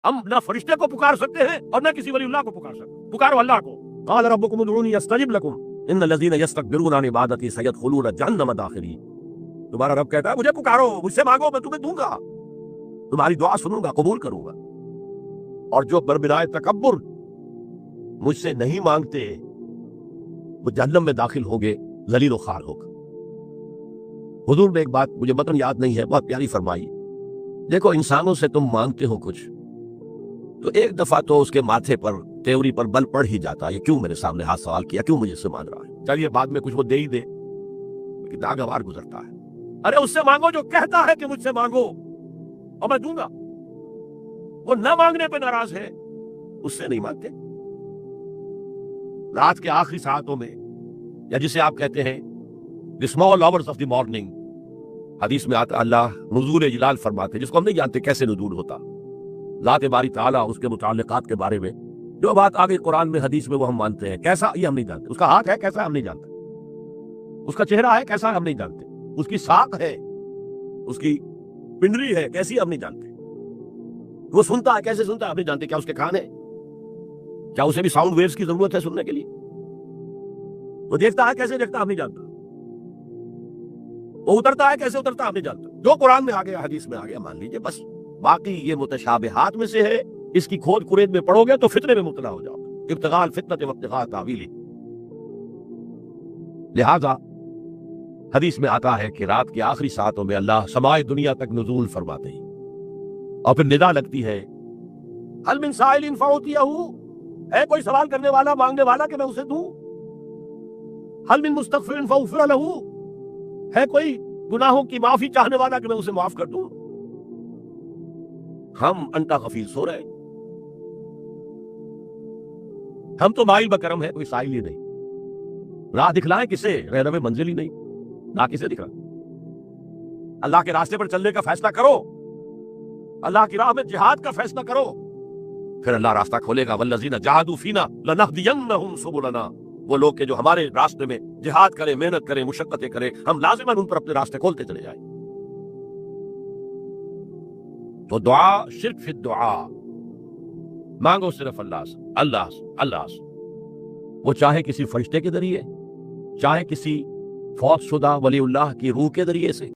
ہم نہ فرشتے کو پکار سکتے ہیں اور نہ کسی ولی اللہ کو پکار سکتے. پکارو اللہ کو. قال ربکم ادعونی استجب لکم ان الذین یستکبرون عن عبادتی سیدخلون جہنم داخرین. تمہارا رب کہتا ہے مجھے پکارو، مجھ سے مانگو، میں تمہیں دوں گا، تمہاری دعا سنوں گا، قبول کروں گا. اور جو بربنائے تکبر مجھ سے نہیں مانگتے وہ جہنم میں داخل ہوں گے، ذلیل و خوار ہوگا. حضور نے ایک بات مجھے متن یاد نہیں ہے، بہت پیاری فرمائی. دیکھو انسانوں سے تم مانگتے ہو کچھ تو ایک دفعہ تو اس کے ماتھے پر تیوری پر بل پڑ ہی جاتا ہے، یہ کیوں میرے سامنے ہاتھ سوال کیا، کیوں مجھے سے مانگ رہا ہے، چلیے بعد میں کچھ وہ دے ہی دے، لیکن ناگوار گزرتا ہے. ارے اس سے مانگو جو کہتا ہے کہ مجھ سے مانگو اور میں دوں گا. وہ نہ مانگنے پہ ناراض ہے، اس سے نہیں مانگتے. رات کے آخری ساعتوں میں، یا جسے آپ کہتے ہیں the small hours of the morning، حدیث میں آتا اللہ نزول جلال فرماتے، جس کو ہم نہیں جانتے کیسے نزول ہوتا. ذات باری تعالیٰ اس کے متعلقات کے بارے میں جو بات آگے قرآن میں حدیث میں وہ ہم مانتے ہیں، کیسا یہ ہم نہیں جانتے. اس کا ہاتھ ہے کیسا ہم نہیں جانتے، اس کا چہرہ ہے کیسا ہم نہیں جانتے، اس کی ساق ہے، اس کی پنڈری ہے کیسی ہم نہیں جانتے. وہ سنتا ہے کیسے سنتا ہے ہم نہیں جانتے. کیا اس کے کان ہے، کیا اسے بھی ساؤنڈ ویوز کی ضرورت ہے سننے کے لیے. وہ دیکھتا ہے کیسے دیکھتا ہم نہیں جانتا. وہ اترتا ہے کیسے اترتا ہم نہیں جانتا. جو قرآن میں آ گیا حدیث میں آ گیا مان لیجئے بس. باقی یہ متشابہات میں سے ہے، اس کی کھود کرید میں پڑھو گے تو فتنے میں مبتلا ہو جاؤ. ابتغاء الفتنة وابتغاء تاویلہ. لہذا حدیث میں آتا ہے کہ رات کے آخری ساعتوں میں اللہ سمائے دنیا تک نزول فرماتے ہیں اور پھر ندا لگتی ہے هل من سائل فأعطیہ، ہے کوئی سوال کرنے والا مانگنے والا کہ میں اسے دوں. هل من مستغفر فاغفر له، ہے کوئی گناہوں کی معافی چاہنے والا کہ میں اسے معاف کر دوں. ہم انٹا غفیر سو رہے، ہم تو مائل بکرم ہے، کوئی سائل ہی نہیں. راہ دکھلائیں کسے، رہنم منزل ہی نہیں، نہ کسے دکھ رہا. اللہ کے راستے پر چلنے کا فیصلہ کرو، اللہ کی راہ میں جہاد کا فیصلہ کرو، پھر اللہ راستہ کھولے گا. والذین جاہدوا فینا لنہدینہم سبلنا. وہ لوگ کہ جو ہمارے راستے میں جہاد کریں، محنت کریں، مشقتیں کریں، ہم لازماً ان پر اپنے راستے کھولتے چلے جائیں. تو دعا شرک فی الدعا، مانگو صرف اللہ سے، اللہ سے، اللہ سے. وہ چاہے کسی فرشتے کے ذریعے، چاہے کسی فوت شدہ ولی اللہ کی روح کے ذریعے سے.